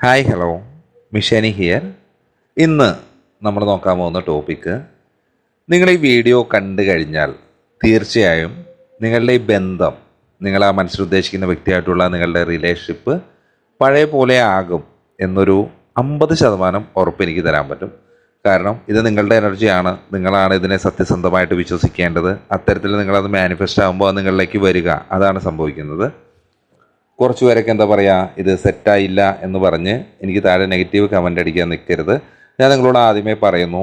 Hi hello, മിഷാനി here. ഇന്ന് നമ്മൾ നോക്കാൻ പോകുന്ന ടോപ്പിക്ക്, നിങ്ങൾ ഈ വീഡിയോ കണ്ടു കഴിഞ്ഞാൽ തീർച്ചയായും നിങ്ങളുടെ ഈ ബന്ധം, നിങ്ങൾ ആ മനസ്സിലുദ്ദേശിക്കുന്ന വ്യക്തിയായിട്ടുള്ള നിങ്ങളുടെ റിലേഷൻഷിപ്പ് പഴയ പോലെ ആകും എന്നൊരു 50% ഉറപ്പ് എനിക്ക് തരാൻ പറ്റും. കാരണം ഇത് നിങ്ങളുടെ എനർജിയാണ്, നിങ്ങളാണ് ഇതിനെ സത്യസന്ധമായിട്ട് വിശ്വസിക്കേണ്ടത്. അത്തരത്തിൽ നിങ്ങളത് മാനിഫെസ്റ്റ് ആകുമ്പോൾ അത് നിങ്ങളിലേക്ക് വരിക, അതാണ് സംഭവിക്കുന്നത്. കുറച്ച് പേരൊക്കെ എന്താ പറയുക, ഇത് സെറ്റായില്ല എന്ന് പറഞ്ഞ് എനിക്ക് താഴെ നെഗറ്റീവ് കമൻ്റ് അടിക്കാൻ നിൽക്കരുത്. ഞാൻ നിങ്ങളോട് ആദ്യമേ പറയുന്നു,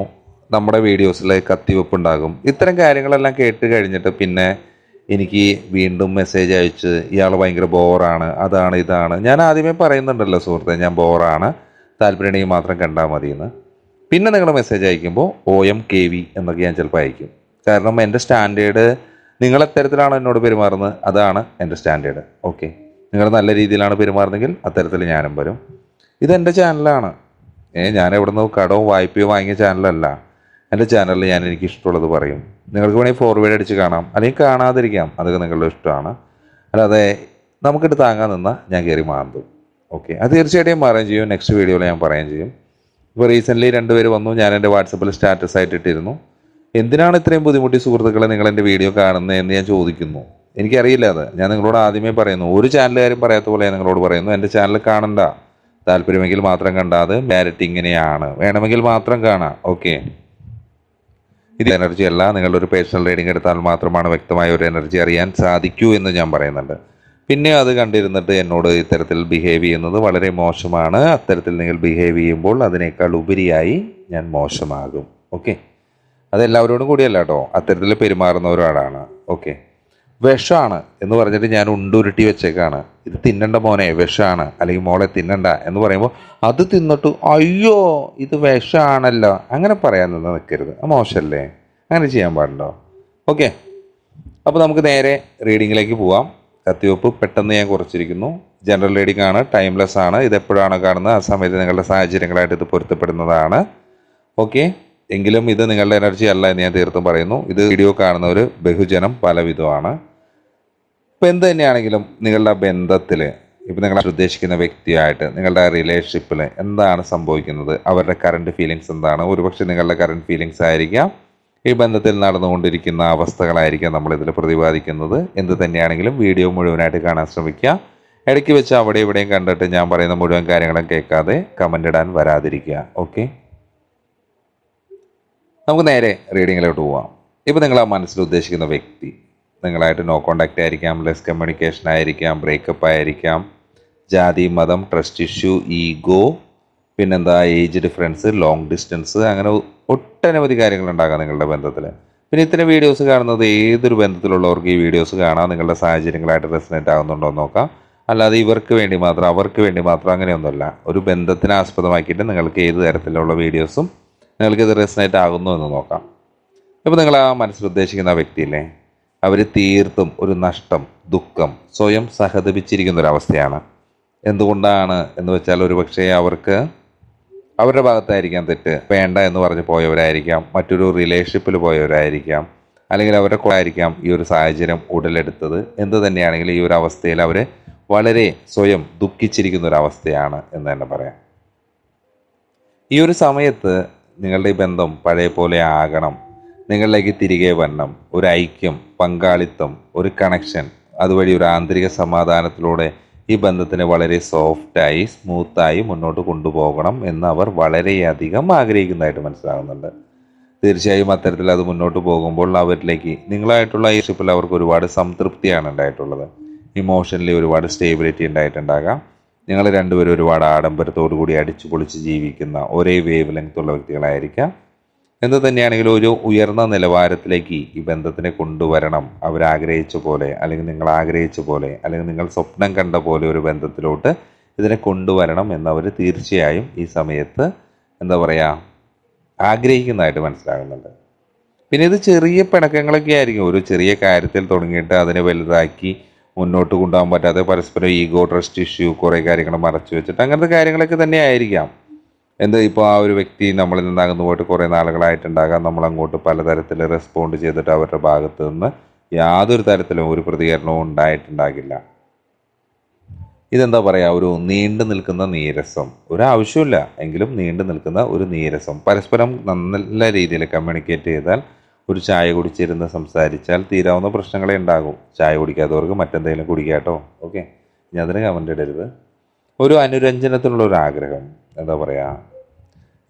നമ്മുടെ വീഡിയോസിൽ കത്തിവെപ്പ് ഉണ്ടാകും. ഇത്തരം കാര്യങ്ങളെല്ലാം കേട്ട് കഴിഞ്ഞിട്ട് പിന്നെ എനിക്ക് വീണ്ടും മെസ്സേജ് അയച്ച് ഇയാൾ ഭയങ്കര ബോറാണ്, അതാണ് ഇതാണ്. ഞാൻ ആദ്യമേ പറയുന്നുണ്ടല്ലോ സുഹൃത്തെ, ഞാൻ ബോറാണ്, താല്പര്യമുണ്ടെങ്കിൽ മാത്രം കണ്ടാൽ മതിയെന്ന്. പിന്നെ നിങ്ങൾ മെസ്സേജ് അയക്കുമ്പോൾ OMKV എന്നൊക്കെ ഞാൻ ചിലപ്പോൾ അയക്കും. കാരണം എൻ്റെ സ്റ്റാൻഡേർഡ്, നിങ്ങൾ എത്തരത്തിലാണ് എന്നോട് പെരുമാറുന്നത് അതാണ് എൻ്റെ സ്റ്റാൻഡേർഡ്. ഓക്കെ, നിങ്ങൾ നല്ല രീതിയിലാണ് പെരുമാറുന്നെങ്കിൽ അത്തരത്തിൽ ഞാനും വരും. ഇതെൻ്റെ ചാനലാണ്. ഞാൻ എവിടെ നിന്ന് കടവും വായ്പയോ വാങ്ങിയ ചാനലല്ല. എൻ്റെ ചാനലിൽ ഞാൻ എനിക്ക് ഇഷ്ടമുള്ളത് പറയും. നിങ്ങൾക്ക് വേണമെങ്കിൽ ഫോർവേഡ് അടിച്ച് കാണാം, അല്ലെങ്കിൽ കാണാതിരിക്കാം, അതൊക്കെ നിങ്ങളുടെ ഇഷ്ടമാണ്. അല്ലാതെ നമുക്കിട്ട് താങ്ങാൻ നിന്നാൽ ഞാൻ കയറി മാന്തും. ഓക്കെ, അത് തീർച്ചയായിട്ടും പറയുകയും ചെയ്യും. നെക്സ്റ്റ് വീഡിയോയിൽ ഞാൻ പറയുകയും ചെയ്യും. ഇപ്പോൾ റീസെൻ്റ്ലി 2 പേര് വന്നു, ഞാൻ എൻ്റെ വാട്സപ്പിൽ സ്റ്റാറ്റസ് ആയിട്ട് ഇട്ടിരുന്നു, എന്തിനാണ് ഇത്രയും ബുദ്ധിമുട്ടി സുഹൃത്തുക്കളെ നിങ്ങൾ എൻ്റെ വീഡിയോ കാണുന്നത് എന്ന് ഞാൻ ചോദിക്കുന്നു. എനിക്കറിയില്ല, അത് ഞാൻ നിങ്ങളോട് ആദ്യമേ പറയുന്നു. ഒരു ചാനലുകാരും പറയാത്ത പോലെ ഞാൻ നിങ്ങളോട് പറയുന്നു, എൻ്റെ ചാനൽ കാണണ്ട, താല്പര്യമെങ്കിൽ മാത്രം കണ്ടാൽ ക്ലാരിറ്റി ഇങ്ങനെയാണ്, വേണമെങ്കിൽ മാത്രം കാണാം. ഓക്കെ, ഇത് എനർജി അല്ല. നിങ്ങളുടെ ഒരു പേഴ്സണൽ റീഡിംഗ് എടുത്താൽ മാത്രമാണ് വ്യക്തമായ ഒരു എനർജി അറിയാൻ സാധിക്കൂ എന്ന് ഞാൻ പറയുന്നുണ്ട്. പിന്നെ അത് കണ്ടിരുന്നിട്ട് എന്നോട് ഇത്തരത്തിൽ ബിഹേവ് ചെയ്യുന്നത് വളരെ മോശമാണ്. അത്തരത്തിൽ നിങ്ങൾ ബിഹേവ് ചെയ്യുമ്പോൾ അതിനേക്കാൾ ഉപരിയായി ഞാൻ മോശമാകും. ഓക്കെ, അതെല്ലാവരോടും കൂടിയല്ല കേട്ടോ, അത്തരത്തിൽ പെരുമാറുന്ന ഒരാളാണ്. ഓക്കെ, വിഷമാണ് എന്ന് പറഞ്ഞിട്ട് ഞാൻ ഉണ്ടുരുട്ടി വെച്ചേക്കാണ്, ഇത് തിന്നണ്ട മോനെ, വിഷമാണ്, അല്ലെങ്കിൽ മോളെ തിന്നണ്ട എന്ന് പറയുമ്പോൾ അത് തിന്നിട്ട് അയ്യോ ഇത് വിഷമാണല്ലോ അങ്ങനെ പറയാൻ നിന്ന് നിൽക്കരുത്. മോശമല്ലേ, അങ്ങനെ ചെയ്യാൻ പാടുണ്ടോ? ഓക്കെ, അപ്പോൾ നമുക്ക് നേരെ റീഡിങ്ങിലേക്ക് പോവാം. കത്തിവെപ്പ് പെട്ടെന്ന് ഞാൻ കുറച്ചിരിക്കുന്നു. ജനറൽ റീഡിംഗ് ആണ്, ടൈംലെസ് ആണ്. ഇതെപ്പോഴാണോ കാണുന്നത് ആ സമയത്ത് നിങ്ങളുടെ സാഹചര്യങ്ങളായിട്ട് ഇത് പൊരുത്തപ്പെടുന്നതാണ്. ഓക്കെ, എങ്കിലും ഇത് നിങ്ങളുടെ എനർജി അല്ല എന്ന് ഞാൻ തീർത്തും പറയുന്നു. ഇത് വീഡിയോ കാണുന്ന ഒരു ബഹുജനം പലവിധമാണ്. ഇപ്പം എന്ത് തന്നെയാണെങ്കിലും നിങ്ങളുടെ ബന്ധത്തിൽ, ഇപ്പം നിങ്ങൾ ഉദ്ദേശിക്കുന്ന വ്യക്തിയായിട്ട് നിങ്ങളുടെ റിലേഷൻഷിപ്പിൽ എന്താണ് സംഭവിക്കുന്നത്, അവരുടെ കറണ്ട് ഫീലിങ്സ് എന്താണ്? ഒരുപക്ഷെ നിങ്ങളുടെ കറണ്ട് ഫീലിങ്സ് ആയിരിക്കാം ഈ ബന്ധത്തിൽ നടന്നുകൊണ്ടിരിക്കുന്ന അവസ്ഥകളായിരിക്കാം നമ്മളിതിൽ പ്രതിപാദിക്കുന്നത്. എന്ത് തന്നെയാണെങ്കിലും വീഡിയോ മുഴുവനായിട്ട് കാണാൻ ശ്രമിക്കുക. ഇടയ്ക്ക് വെച്ച് അവിടെ ഇവിടെയും കണ്ടിട്ട് ഞാൻ പറയുന്ന മുഴുവൻ കാര്യങ്ങളും കേൾക്കാതെ കമൻ്റ് ഇടാൻ വരാതിരിക്കുക. ഓക്കെ, നമുക്ക് നേരെ റീഡിങ്ങിലോട്ട് പോവാം. ഇപ്പോൾ നിങ്ങൾ ആ മനസ്സിൽ ഉദ്ദേശിക്കുന്ന വ്യക്തി നിങ്ങളായിട്ട് നോ കോണ്ടാക്റ്റ് ആയിരിക്കാം, ലെസ് കമ്മ്യൂണിക്കേഷൻ ആയിരിക്കാം, ബ്രേക്കപ്പ് ആയിരിക്കാം, ജാതി, മതം, ട്രസ്റ്റ് ഇഷ്യൂ, ഈഗോ, പിന്നെന്താ ഏജ് ഡിഫറൻസ്, ലോങ് ഡിസ്റ്റൻസ്, അങ്ങനെ ഒട്ടനവധി കാര്യങ്ങളുണ്ടാകാം നിങ്ങളുടെ ബന്ധത്തിൽ. പിന്നെ ഇത്തരം വീഡിയോസ് കാണുന്നത് ഏതൊരു ബന്ധത്തിലുള്ളവർക്ക് ഈ വീഡിയോസ് കാണാം. നിങ്ങളുടെ സാഹചര്യങ്ങളായിട്ട് റെസനേറ്റ് ആകുന്നുണ്ടോ എന്ന് നോക്കാം. അല്ലാതെ ഇവർക്ക് വേണ്ടി മാത്രം, അവർക്ക് വേണ്ടി മാത്രം അങ്ങനെയൊന്നുമല്ല. ഒരു ബന്ധത്തിനെ ആസ്പദമാക്കിയിട്ട് നിങ്ങൾക്ക് ഏത് തരത്തിലുള്ള വീഡിയോസും നിങ്ങൾക്കിത് റെസനേറ്റ് ആകുന്നു എന്ന് നോക്കാം. ഇപ്പോൾ നിങ്ങൾ ആ മനസ്സിൽ ഉദ്ദേശിക്കുന്ന വ്യക്തിയില്ലേ, അവർ തീർത്തും ഒരു നഷ്ടം, ദുഃഖം സ്വയം സഹതപിച്ചിരിക്കുന്നൊരവസ്ഥയാണ്. എന്തുകൊണ്ടാണ് എന്ന് വെച്ചാൽ, ഒരു പക്ഷേ അവർക്ക് അവരുടെ ഭാഗത്തായിരിക്കാം തെറ്റ്. വേണ്ട എന്ന് പറഞ്ഞ് പോയവരായിരിക്കാം, മറ്റൊരു റിലേഷൻഷിപ്പിൽ പോയവരായിരിക്കാം, അല്ലെങ്കിൽ അവരുടെ കൂടെ ആയിരിക്കാം ഈ ഒരു സാഹചര്യം ഉടലെടുത്തത്. എന്ത് തന്നെയാണെങ്കിലും ഈ ഒരു അവസ്ഥയിൽ അവർ വളരെ സ്വയം ദുഃഖിച്ചിരിക്കുന്നൊരവസ്ഥയാണ് എന്ന് തന്നെ പറയാം. ഈ ഒരു സമയത്ത് നിങ്ങളുടെ ഈ ബന്ധം പഴയ പോലെ ആകണം, നിങ്ങളിലേക്ക് തിരികെ വരണം, ഒരു ഐക്യം, പങ്കാളിത്തം, ഒരു കണക്ഷൻ, അതുവഴി ഒരു ആന്തരിക സമാധാനത്തിലൂടെ ഈ ബന്ധത്തിനെ വളരെ സോഫ്റ്റായി സ്മൂത്തായി മുന്നോട്ട് കൊണ്ടുപോകണം എന്ന് അവർ വളരെയധികം ആഗ്രഹിക്കുന്നതായിട്ട് മനസ്സിലാകുന്നുണ്ട്. തീർച്ചയായും അത്തരത്തിൽ അത് മുന്നോട്ട് പോകുമ്പോൾ അവരിലേക്ക് നിങ്ങളായിട്ടുള്ള ഈ ഷിപ്പിൽ അവർക്ക് ഒരുപാട് സംതൃപ്തിയാണ് ഉണ്ടായിട്ടുള്ളത്. ഇമോഷണലി ഒരുപാട് സ്റ്റേബിലിറ്റി ഉണ്ടായിട്ടുണ്ടാകാം. നിങ്ങൾ രണ്ടുപേരും ഒരുപാട് ആഡംബരത്തോടു കൂടി അടിച്ചു പൊളിച്ച് ജീവിക്കുന്ന ഒരേ വേവ് ലെങ്ത്തുള്ള വ്യക്തികളായിരിക്കാം. എന്ത് തന്നെയാണെങ്കിലും ഒരു ഉയർന്ന നിലവാരത്തിലേക്ക് ഈ ബന്ധത്തിനെ കൊണ്ടുവരണം അവരാഗ്രഹിച്ച പോലെ, അല്ലെങ്കിൽ നിങ്ങൾ ആഗ്രഹിച്ച പോലെ, അല്ലെങ്കിൽ നിങ്ങൾ സ്വപ്നം കണ്ട പോലെ ഒരു ബന്ധത്തിലോട്ട് ഇതിനെ കൊണ്ടുവരണം എന്നവർ തീർച്ചയായും ഈ സമയത്ത് എന്താ പറയുക ആഗ്രഹിക്കുന്നതായിട്ട് മനസ്സിലാകുന്നുണ്ട്. പിന്നെ ഇത് ചെറിയ പിണക്കങ്ങളൊക്കെ ആയിരിക്കും. ഒരു ചെറിയ കാര്യത്തിൽ തുടങ്ങിയിട്ട് അതിനെ വലുതാക്കി മുന്നോട്ട് കൊണ്ടുപോകാൻ പറ്റാതെ പരസ്പരം ഈഗോ, ട്രസ്റ്റ് ഇഷ്യൂ, കുറേ കാര്യങ്ങൾ മറച്ചു വെച്ചിട്ട് അങ്ങനത്തെ കാര്യങ്ങളൊക്കെ തന്നെ ആയിരിക്കാം. ഇപ്പോൾ ആ ഒരു വ്യക്തി നമ്മളിൽ നിന്ന് അകന്നു പോയിട്ട് കുറേ നാളുകളായിട്ടുണ്ടാകാം. നമ്മളങ്ങോട്ട് പലതരത്തിൽ റെസ്പോണ്ട് ചെയ്തിട്ട് അവരുടെ ഭാഗത്ത് നിന്ന് യാതൊരു തരത്തിലും ഒരു പ്രതികരണവും ഉണ്ടായിട്ടുണ്ടാകില്ല. ഇതെന്താ പറയുക, ഒരു നീണ്ടു നിൽക്കുന്ന നീരസം, ഒരാവശ്യമില്ല എങ്കിലും നീണ്ടു നിൽക്കുന്ന ഒരു നീരസം. പരസ്പരം നല്ല രീതിയിൽ കമ്മ്യൂണിക്കേറ്റ് ചെയ്താൽ, ഒരു ചായ കുടിച്ചിരുന്ന് സംസാരിച്ചാൽ തീരാവുന്ന പ്രശ്നങ്ങളെ ഉണ്ടാകും. ചായ കുടിക്കാത്തവർക്ക് മറ്റെന്തെങ്കിലും കുടിക്കാട്ടോ. ഓക്കെ, ഇനി അതിന് കമൻ്റ് ഇടരുത്. ഒരു അനുരഞ്ജനത്തിനുള്ള ഒരു ആഗ്രഹം, എന്താ പറയുക,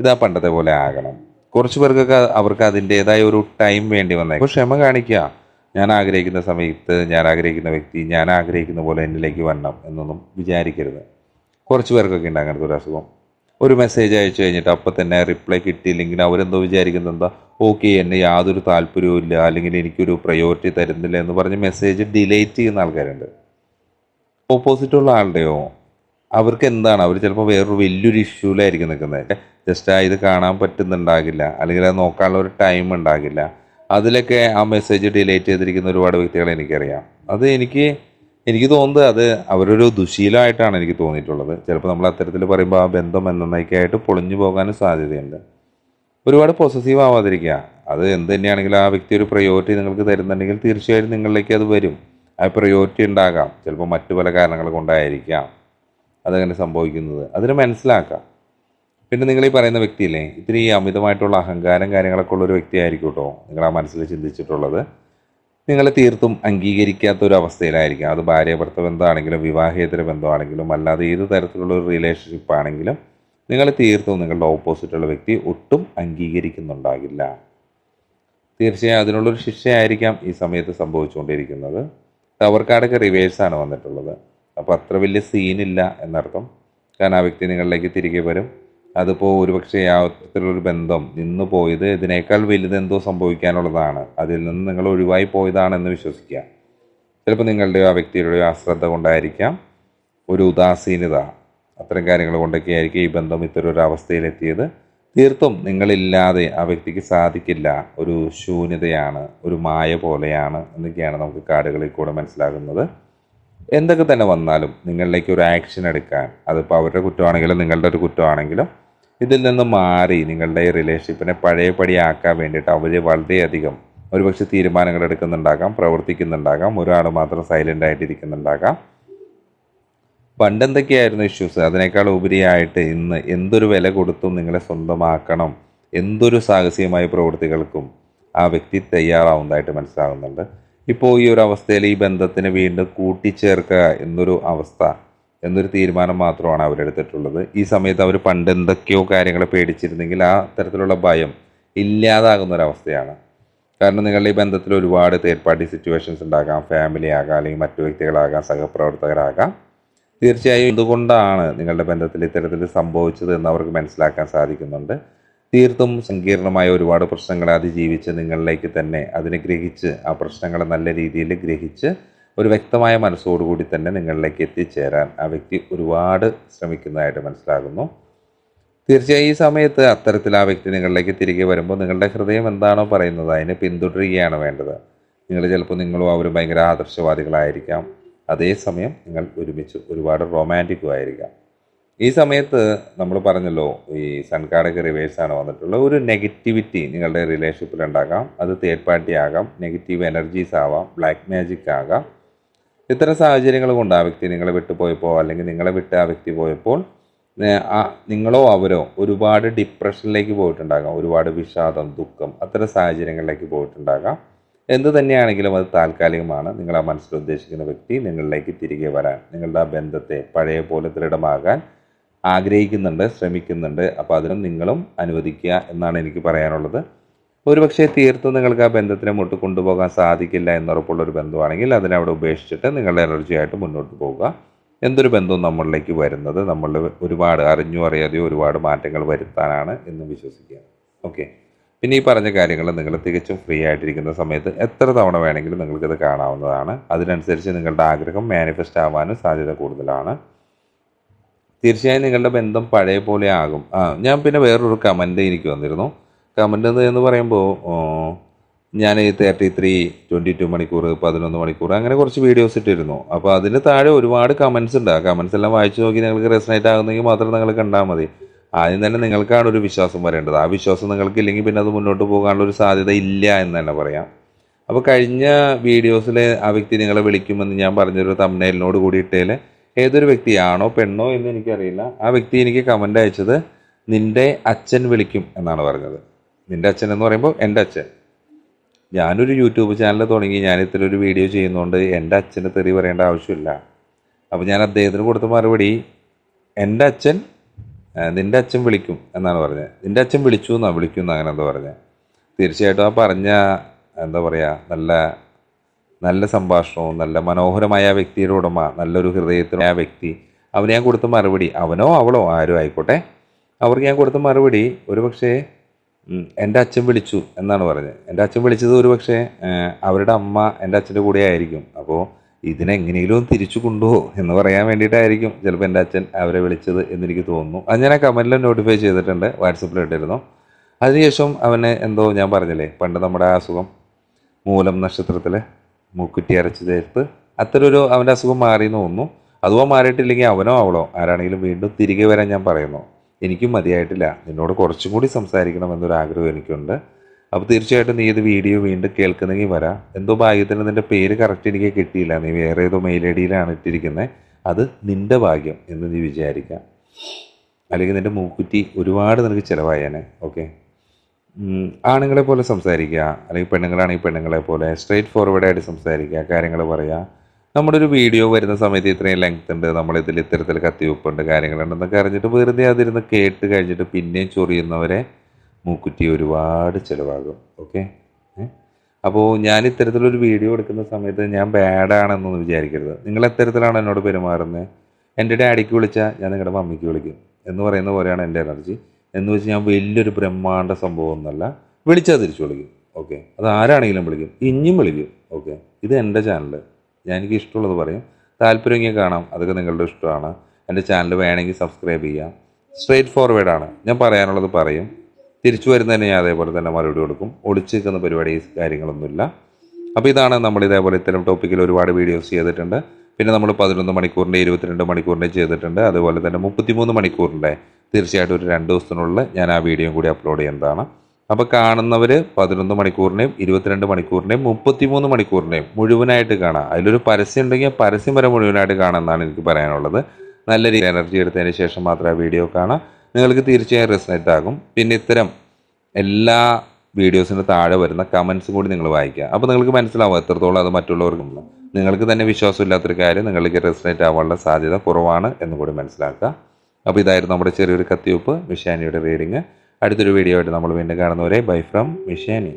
ഇതാ പണ്ടത്തെ പോലെ ആകണം. കുറച്ച് പേർക്കൊക്കെ അവർക്ക് അതിൻ്റേതായ ഒരു ടൈം വേണ്ടി വന്നേക്കും. ക്ഷമ കാണിക്കുക. ഞാൻ ആഗ്രഹിക്കുന്ന സമയത്ത് ഞാൻ ആഗ്രഹിക്കുന്ന വ്യക്തി ഞാൻ ആഗ്രഹിക്കുന്ന പോലെ എന്നിലേക്ക് വരണം എന്നൊന്നും വിചാരിക്കരുത്. കുറച്ച് പേർക്കൊക്കെ ഉണ്ട് അങ്ങനത്തെ ഒരു അസുഖം. ഒരു മെസ്സേജ് അയച്ചു കഴിഞ്ഞിട്ട് അപ്പം തന്നെ റിപ്ലൈ കിട്ടിയില്ലെങ്കിൽ അവരെന്തോ വിചാരിക്കുന്നത് എന്താ, ഓക്കെ എന്നെ യാതൊരു താല്പര്യവും ഇല്ല, അല്ലെങ്കിൽ എനിക്കൊരു പ്രയോറിറ്റി തരുന്നില്ല എന്ന് പറഞ്ഞ് മെസ്സേജ് ഡിലേറ്റ് ചെയ്യുന്ന ആൾക്കാരുണ്ട്. ഓപ്പോസിറ്റുള്ള ആളുടെയോ അവർക്ക് എന്താണ്, അവർ ചിലപ്പോൾ വേറൊരു വലിയൊരു ഇഷ്യൂലായിരിക്കും നിൽക്കുന്നത്. ജസ്റ്റ് ഇത് കാണാൻ പറ്റുന്നുണ്ടാകില്ല, അല്ലെങ്കിൽ അത് നോക്കാനുള്ള ഒരു ടൈം ഉണ്ടാകില്ല. അതിലൊക്കെ ആ മെസ്സേജ് ഡിലേറ്റ് ചെയ്തിരിക്കുന്ന ഒരുപാട് വ്യക്തികളെ എനിക്കറിയാം. അത് എനിക്ക് തോന്നുന്നത് അത് അവരൊരു ദുശീലമായിട്ടാണ് എനിക്ക് തോന്നിയിട്ടുള്ളത്. ചിലപ്പോൾ നമ്മൾ അത്തരത്തിൽ പറയുമ്പോൾ ആ ബന്ധം എന്നേക്കായിട്ട് പൊളിഞ്ഞു പോകാനും സാധ്യതയുണ്ട്. ഒരുപാട് പൊസസീവ് ആവാതിരിക്കുക. അത് എന്ത് തന്നെയാണെങ്കിലും ആ വ്യക്തി ഒരു പ്രയോറിറ്റി നിങ്ങൾക്ക് തരുന്നുണ്ടെങ്കിൽ തീർച്ചയായും നിങ്ങളിലേക്ക് അത് വരും. ആ പ്രയോറിറ്റി ഉണ്ടാകാം, ചിലപ്പോൾ മറ്റു പല കാരണങ്ങൾ കൊണ്ടായിരിക്കാം അതങ്ങനെ സംഭവിക്കുന്നത്. അതിന് മനസ്സിലാക്കാം. പിന്നെ നിങ്ങൾ ഈ പറയുന്ന വ്യക്തിയില്ലേ, ഇത്തിരി അമിതമായിട്ടുള്ള അഹങ്കാരം കാര്യങ്ങളൊക്കെ ഉള്ളൊരു വ്യക്തിയായിരിക്കും കേട്ടോ നിങ്ങൾ ആ മനസ്സിൽ ചിന്തിച്ചിട്ടുള്ളത്. നിങ്ങൾ തീർത്തും അംഗീകരിക്കാത്ത ഒരു അവസ്ഥയിലായിരിക്കും. അത് ഭാര്യ ഭർത്ത ബന്ധമാണെങ്കിലും വിവാഹേതര ബന്ധമാണെങ്കിലും അല്ലാതെ ഏത് തരത്തിലുള്ള ഒരു റിലേഷൻഷിപ്പ് ആണെങ്കിലും നിങ്ങൾ തീർത്തും നിങ്ങളുടെ ഓപ്പോസിറ്റുള്ള വ്യക്തി ഒട്ടും അംഗീകരിക്കുന്നുണ്ടാകില്ല. തീർച്ചയായും അതിനുള്ളൊരു ശിക്ഷയായിരിക്കാം ഈ സമയത്ത് സംഭവിച്ചുകൊണ്ടിരിക്കുന്നത്. ടവർ കാർഡൊക്കെ റിവേഴ്സാണ് വന്നിട്ടുള്ളത്. അപ്പോൾ അത്ര വലിയ സീനില്ല എന്നർത്ഥം. കാരണം ആ വ്യക്തി നിങ്ങളിലേക്ക് തിരികെ വരും. അതിപ്പോൾ ഒരുപക്ഷെ യാതൊരു ബന്ധം നിന്നു പോയത് ഇതിനേക്കാൾ വലുതെന്തോ സംഭവിക്കാനുള്ളതാണ്. അതിൽ നിന്ന് നിങ്ങൾ ഒഴിവായി പോയതാണെന്ന് വിശ്വസിക്കുക. ചിലപ്പോൾ നിങ്ങളുടെയോ ആ വ്യക്തിയുടെയോ അശ്രദ്ധ കൊണ്ടായിരിക്കാം, ഒരു ഉദാസീനത, അത്തരം കാര്യങ്ങൾ കൊണ്ടൊക്കെ ആയിരിക്കും ഈ ബന്ധം ഇത്തരം ഒരു അവസ്ഥയിലെത്തിയത്. തീർത്തും നിങ്ങളില്ലാതെ ആ വ്യക്തിക്ക് സാധിക്കില്ല, ഒരു ശൂന്യതയാണ്, ഒരു മായ പോലെയാണ് എന്നൊക്കെയാണ് നമുക്ക് കാർഡുകളിൽ കൂടെ മനസ്സിലാകുന്നത്. എന്തൊക്കെ തന്നെ വന്നാലും നിങ്ങളിലേക്ക് ഒരു ആക്ഷൻ എടുക്കാൻ, അതിപ്പോൾ അവരുടെ കുറ്റമാണെങ്കിലും നിങ്ങളുടെ ഒരു കുറ്റമാണെങ്കിലും ഇതിൽ നിന്ന് മാറി നിങ്ങളുടെ ഈ റിലേഷൻഷിപ്പിനെ പഴയപടിയാക്കാൻ വേണ്ടിയിട്ട് അവർ വളരെയധികം ഒരുപക്ഷെ തീരുമാനങ്ങൾ എടുക്കുന്നുണ്ടാകാം, പ്രവർത്തിക്കുന്നുണ്ടാകാം. ഒരാൾ മാത്രം സൈലൻ്റ് ആയിട്ടിരിക്കുന്നുണ്ടാകാം. പണ്ടെന്തൊക്കെയായിരുന്നു ഇഷ്യൂസ്, അതിനേക്കാൾ ഉപരിയായിട്ട് ഇന്ന് എന്തൊരു വില കൊടുത്തും നിങ്ങളെ സ്വന്തമാക്കണം, എന്തൊരു സാഹസികമായ പ്രവൃത്തികൾക്കും ആ വ്യക്തി തയ്യാറാവുന്നതായിട്ട് മനസ്സിലാകുന്നുണ്ട്. ഇപ്പോൾ ഈ ഒരു അവസ്ഥയിൽ ഈ ബന്ധത്തിന് വീണ്ടും കൂട്ടിച്ചേർക്കുക എന്നൊരു അവസ്ഥ, എന്നൊരു തീരുമാനം മാത്രമാണ് അവരെടുത്തിട്ടുള്ളത്. ഈ സമയത്ത് അവർ പണ്ട് എന്തൊക്കെയോ കാര്യങ്ങളെ പേടിച്ചിരുന്നെങ്കിൽ ആ തരത്തിലുള്ള ഭയം ഇല്ലാതാകുന്നൊരവസ്ഥയാണ്. കാരണം നിങ്ങളുടെ ഈ ബന്ധത്തിൽ ഒരുപാട് തേർഡ് പാർട്ടി സിറ്റുവേഷൻസ് ഉണ്ടാകാം, ഫാമിലി ആകാം, അല്ലെങ്കിൽ മറ്റു വ്യക്തികളാകാം, സഹപ്രവർത്തകരാകാം. തീർച്ചയായും എന്തുകൊണ്ടാണ് നിങ്ങളുടെ ബന്ധത്തിൽ ഇത്തരത്തിൽ സംഭവിച്ചത് എന്ന് അവർക്ക് മനസ്സിലാക്കാൻ സാധിക്കുന്നുണ്ട്. തീർത്തും സങ്കീർണമായ ഒരുപാട് പ്രശ്നങ്ങളെ അതിജീവിച്ച് നിങ്ങളിലേക്ക് തന്നെ അതിനെ ഗ്രഹിച്ച്, ആ പ്രശ്നങ്ങളെ നല്ല രീതിയിൽ ഗ്രഹിച്ച് ഒരു വ്യക്തമായ മനസ്സോടുകൂടി തന്നെ നിങ്ങളിലേക്ക് എത്തിച്ചേരാൻ ആ വ്യക്തി ഒരുപാട് ശ്രമിക്കുന്നതായിട്ട് മനസ്സിലാകുന്നു. തീർച്ചയായും ഈ സമയത്ത് അത്തരത്തിൽ ആ വ്യക്തി നിങ്ങളിലേക്ക് തിരികെ വരുമ്പോൾ നിങ്ങളുടെ ഹൃദയം എന്താണോ പറയുന്നത് അതിനെ പിന്തുടരുകയാണ് വേണ്ടത്. നിങ്ങളും അവരും ഭയങ്കര ആദർശവാദികളായിരിക്കാം. അതേസമയം നിങ്ങൾ ഒരുമിച്ച് ഒരുപാട് റൊമാൻറ്റിക്കും ആയിരിക്കാം. ഈ സമയത്ത് നമ്മൾ പറഞ്ഞല്ലോ, ഈ സൺ കാർഡൊക്കെ റിവേഴ്സാണ് വന്നിട്ടുള്ളത്. ഒരു നെഗറ്റിവിറ്റി നിങ്ങളുടെ റിലേഷൻഷിപ്പിൽ ഉണ്ടാകാം. അത് തേർഡ് പാർട്ടി ആകാം, നെഗറ്റീവ് എനർജീസ് ആവാം, ബ്ലാക്ക് മാജിക് ആകാം. ഇത്തരം സാഹചര്യങ്ങൾ കൊണ്ട് ആ വ്യക്തി നിങ്ങളെ വിട്ടു പോയപ്പോൾ, അല്ലെങ്കിൽ നിങ്ങളെ വിട്ട് ആ വ്യക്തി പോയപ്പോൾ നിങ്ങളോ അവരോ ഒരുപാട് ഡിപ്രഷനിലേക്ക് പോയിട്ടുണ്ടാകാം, ഒരുപാട് വിഷാദം, ദുഃഖം, അത്തരം സാഹചര്യങ്ങളിലേക്ക് പോയിട്ടുണ്ടാകാം. എന്തു തന്നെയാണെങ്കിലും അത് താൽക്കാലികമാണ്. നിങ്ങൾ ആ മനസ്സിൽ ഉദ്ദേശിക്കുന്ന വ്യക്തി നിങ്ങളിലേക്ക് തിരികെ വരാൻ, നിങ്ങളുടെ ആ ബന്ധത്തെ പഴയ പോലെ ദൃഢമാകാൻ ആഗ്രഹിക്കുന്നുണ്ട്, ശ്രമിക്കുന്നുണ്ട്. അപ്പോൾ അതിനും നിങ്ങളും അനുവദിക്കുക എന്നാണ് എനിക്ക് പറയാനുള്ളത്. ഒരുപക്ഷെ തീർത്തും നിങ്ങൾക്ക് ആ ബന്ധത്തിനെ മുട്ട് കൊണ്ടുപോകാൻ സാധിക്കില്ല എന്നുറപ്പുള്ളൊരു ബന്ധമാണെങ്കിൽ അതിനവിടെ ഉപേക്ഷിച്ചിട്ട് നിങ്ങളുടെ എനർജിയായിട്ട് മുന്നോട്ട് പോവുക. എന്തൊരു ബന്ധവും നമ്മളിലേക്ക് വരുന്നത് നമ്മളിൽ ഒരുപാട് അറിഞ്ഞോ അറിയാതെയോ ഒരുപാട് മാറ്റങ്ങൾ വരുത്താനാണ് എന്ന് വിശ്വസിക്കുക. ഓക്കെ, പിന്നെ ഈ പറഞ്ഞ കാര്യങ്ങൾ നിങ്ങൾ തികച്ചും ഫ്രീ ആയിട്ടിരിക്കുന്ന സമയത്ത് എത്ര തവണ വേണമെങ്കിലും നിങ്ങൾക്കിത് കാണാവുന്നതാണ്. അതിനനുസരിച്ച് നിങ്ങളുടെ ആഗ്രഹം മാനിഫെസ്റ്റ് ആവാനും സാധ്യത കൂടുതലാണ്. തീർച്ചയായും നിങ്ങളുടെ ബന്ധം പഴയ പോലെ ആകും. ഞാൻ പിന്നെ വേറൊരു കമൻറ്റ് എനിക്ക് വന്നിരുന്നു. കമൻറ്റ് എന്ന് പറയുമ്പോൾ ഞാൻ 33 22 മണിക്കൂർ 11 മണിക്കൂർ അങ്ങനെ കുറച്ച് വീഡിയോസ് ഇട്ടിരുന്നു. അപ്പോൾ അതിന് താഴെ ഒരുപാട് കമൻറ്റ്സ് ഉണ്ട്. ആ കമൻറ്റ്സ് എല്ലാം വായിച്ചു നോക്കി നിങ്ങൾക്ക് റെസനേറ്റ് ആകുന്നെങ്കിൽ മാത്രം നിങ്ങൾ കണ്ടാൽ മതി. ആദ്യം തന്നെ നിങ്ങൾക്കാണ് ഒരു വിശ്വാസം വരേണ്ടത്. ആ വിശ്വാസം നിങ്ങൾക്കില്ലെങ്കിൽ പിന്നെ അത് മുന്നോട്ട് പോകാനുള്ള ഒരു സാധ്യത ഇല്ല എന്ന് തന്നെ പറയാം. അപ്പോൾ കഴിഞ്ഞ വീഡിയോസിൽ ആ വ്യക്തി നിങ്ങളെ വിളിക്കുമെന്ന് ഞാൻ പറഞ്ഞൊരു തംബ്നെയിലിനോട് കൂടി ഇട്ടേൽ ഏതൊരു വ്യക്തിയാണോ പെണ്ണോ എന്ന് എനിക്കറിയില്ല. ആ വ്യക്തി എനിക്ക് കമൻ്റ് അയച്ചത് നിൻ്റെ അച്ഛൻ വിളിക്കും എന്നാണ് പറഞ്ഞത്. നിൻ്റെ അച്ഛൻ എന്ന് പറയുമ്പോൾ എൻ്റെ അച്ഛൻ. ഞാനൊരു യൂട്യൂബ് ചാനൽ തുടങ്ങി ഞാൻ ഇത്തരൊരു വീഡിയോ ചെയ്യുന്നതുകൊണ്ട് എൻ്റെ അച്ഛന് തെറി പറയേണ്ട ആവശ്യമില്ല. അപ്പോൾ ഞാൻ അദ്ദേഹത്തിന് കൊടുത്ത മറുപടി എൻ്റെ അച്ഛൻ നിൻ്റെ അച്ഛൻ വിളിക്കും എന്നാണ് പറഞ്ഞത്. നിൻ്റെ അച്ഛൻ വിളിച്ചു എന്നാണ് വിളിക്കും എന്ന് അങ്ങനെ എന്താ പറഞ്ഞത്. തീർച്ചയായിട്ടും ആ പറഞ്ഞ എന്താ പറയുക നല്ല നല്ല സംഭാഷണവും നല്ല മനോഹരമായ ആ വ്യക്തിയുടെ ഉടമ നല്ലൊരു ഹൃദയത്തിലുള്ള ആ വ്യക്തി അവന് ഞാൻ കൊടുത്ത മറുപടി അവനോ അവളോ ആരും ആയിക്കോട്ടെ അവർക്ക് ഞാൻ കൊടുത്ത മറുപടി ഒരു പക്ഷേ എൻ്റെ അച്ഛൻ വിളിച്ചു എന്നാണ് പറഞ്ഞത്. എൻ്റെ അച്ഛൻ വിളിച്ചത് ഒരു പക്ഷേ അവരുടെ അമ്മ എൻ്റെ അച്ഛൻ്റെ കൂടെ ആയിരിക്കും. അപ്പോൾ ഇതിനെങ്ങനെയും തിരിച്ചു കൊണ്ടുപോകുമോ എന്ന് പറയാൻ വേണ്ടിയിട്ടായിരിക്കും ചിലപ്പോൾ എൻ്റെ അച്ഛൻ അവരെ വിളിച്ചത് എന്നെനിക്ക് തോന്നുന്നു. അത് ഞാൻ ആ കമൻറ്റിൽ നോട്ടിഫൈ ചെയ്തിട്ടുണ്ട്, വാട്സപ്പിൽ ഇട്ടിരുന്നു. അതിനുശേഷം അവന് എന്തോ ഞാൻ പറഞ്ഞില്ലേ പണ്ട് നമ്മുടെ ആ അസുഖം മൂലം നക്ഷത്രത്തിൽ മൂക്കുറ്റി അരച്ച് ചേർത്ത് അത്തരൊരു അവൻ്റെ അസുഖം മാറിയെന്ന് തോന്നുന്നു. അതുപോലെ മാറിയിട്ടില്ലെങ്കിൽ അവനോ അവളോ ആരാണെങ്കിലും വീണ്ടും തിരികെ വരാൻ ഞാൻ പറയുന്നു. എനിക്കും മതിയായിട്ടില്ല, നിന്നോട് കുറച്ചും കൂടി സംസാരിക്കണം എന്നൊരാഗ്രഹം എനിക്കുണ്ട്. അപ്പോൾ തീർച്ചയായിട്ടും നീ ഇത് വീഡിയോ വീണ്ടും കേൾക്കുന്നെങ്കിൽ വരാം. എന്തോ ഭാഗ്യത്തിന് നിൻ്റെ പേര് കറക്റ്റ് എനിക്ക് കിട്ടിയില്ല, നീ വേറെ ഏതോ മെയിൽ ഐ ഡിയിലാണ് ഇട്ടിരിക്കുന്നത്. അത് നിൻ്റെ ഭാഗ്യം എന്ന് നീ വിചാരിക്കാം. അല്ലെങ്കിൽ നിൻ്റെ മൂക്കുറ്റി ഒരുപാട് നിനക്ക് ചിലവായേനെ. ഓക്കെ, ആണുങ്ങളെ പോലെ സംസാരിക്കുക, അല്ലെങ്കിൽ പെണ്ണുങ്ങളാണെങ്കിൽ പെണ്ണുങ്ങളെ പോലെ സ്ട്രെയിറ്റ് ഫോർവേഡായിട്ട് സംസാരിക്കുക, കാര്യങ്ങൾ പറയുക. നമ്മുടെ ഒരു വീഡിയോ വരുന്ന സമയത്ത് ഇത്രയും ലെങ്ത് ഉണ്ട്, നമ്മളിതിൽ ഇത്തരത്തിൽ കത്തിവെപ്പുണ്ട്, കാര്യങ്ങളുണ്ടെന്നൊക്കെ അറിഞ്ഞിട്ട് വെറുതെ അതിരുന്ന് കേട്ട് കഴിഞ്ഞിട്ട് പിന്നെയും ചൊറിയുന്നവരെ മൂക്കുറ്റി ഒരുപാട് ചിലവാകും. ഓക്കെ, അപ്പോൾ ഞാൻ ഇത്തരത്തിലൊരു വീഡിയോ എടുക്കുന്ന സമയത്ത് ഞാൻ ബാഡാണെന്നൊന്നും വിചാരിക്കരുത്. നിങ്ങൾ എത്തരത്തിലാണ് എന്നോട് പെരുമാറുന്നത്. എൻ്റെ ഡാഡിക്ക് വിളിച്ചാൽ ഞാൻ നിങ്ങളുടെ മമ്മിക്ക് വിളിക്കും എന്ന് പറയുന്ന പോലെയാണ് എൻ്റെ എനർജി. എന്ന് വെച്ച് ഞാൻ വലിയൊരു ബ്രഹ്മാണ്ട സംഭവമൊന്നുമല്ല. വിളിച്ചാൽ തിരിച്ചു വിളിക്കും. ഓക്കെ, അത് ആരാണെങ്കിലും വിളിക്കും, ഇനിയും വിളിക്കും. ഓക്കെ, ഇത് എൻ്റെ ചാനൽ, ഞാൻ എനിക്ക് ഇഷ്ടമുള്ളത് പറയും. താല്പര്യമെങ്കിൽ കാണാം, അതൊക്കെ നിങ്ങളുടെ ഇഷ്ടമാണ്. എൻ്റെ ചാനൽ വേണമെങ്കിൽ സബ്സ്ക്രൈബ് ചെയ്യാം. സ്ട്രെയിറ്റ് ഫോർവേഡാണ്, ഞാൻ പറയാനുള്ളത് പറയും. തിരിച്ചു വരുന്നതിന് ഞാൻ അതേപോലെ തന്നെ മറുപടി കൊടുക്കും. ഒളിച്ചു നിൽക്കുന്ന പരിപാടി കാര്യങ്ങളൊന്നുമില്ല. അപ്പോൾ ഇതാണ് നമ്മൾ ഇതേപോലെ ഇത്തരം ടോപ്പിക്കിൽ ഒരുപാട് വീഡിയോസ് ചെയ്തിട്ടുണ്ട്. പിന്നെ നമ്മൾ 11 മണിക്കൂറിൻ്റെ 22 മണിക്കൂറിൻ്റെ ചെയ്തിട്ടുണ്ട്. അതുപോലെ തന്നെ 33 മണിക്കൂറിൻ്റെ തീർച്ചയായിട്ടും ഒരു 2 ദിവസത്തിനുള്ളിൽ ഞാൻ ആ വീഡിയോയും കൂടി അപ്ലോഡ് ചെയ്യുന്നതാണ്. അപ്പോൾ കാണുന്നവർ 11 മണിക്കൂറിൻ്റെയും 22 മണിക്കൂറിൻ്റെയും 33 മണിക്കൂറിൻ്റെയും മുഴുവനായിട്ട് കാണാം. അതിലൊരു പരസ്യം ഉണ്ടെങ്കിൽ പരസ്യം വരെ മുഴുവനായിട്ട് കാണാമെന്നാണ് എനിക്ക് പറയാനുള്ളത്. നല്ല രീതിയിൽ എനർജി എടുത്തതിന് ശേഷം മാത്രം ആ വീഡിയോ കാണാം. നിങ്ങൾക്ക് തീർച്ചയായും റെസൊനേറ്റ് ആകും. പിന്നെ ഇത്തരം എല്ലാ വീഡിയോസിന് താഴെ വരുന്ന കമൻസും കൂടി നിങ്ങൾ വായിക്കുക. അപ്പോൾ നിങ്ങൾക്ക് മനസ്സിലാവും എത്രത്തോളം അത് മറ്റുള്ളവർക്കുണ്ട്. നിങ്ങൾക്ക് തന്നെ വിശ്വാസമില്ലാത്തൊരു കാര്യം നിങ്ങൾക്ക് റെസൊനേറ്റ് ആവാനുള്ള സാധ്യത കുറവാണ് എന്നും കൂടി മനസ്സിലാക്കുക. അപ്പോൾ ഇതായിരുന്നു നമ്മുടെ ചെറിയൊരു കത്തിവെപ്പ് മിഷാനിയുടെ റീഡിങ്. അടുത്തൊരു വീഡിയോ ആയിട്ട് നമ്മൾ വീണ്ടും കാണുന്നവരെ ബൈ ഫ്രം മിഷാനി.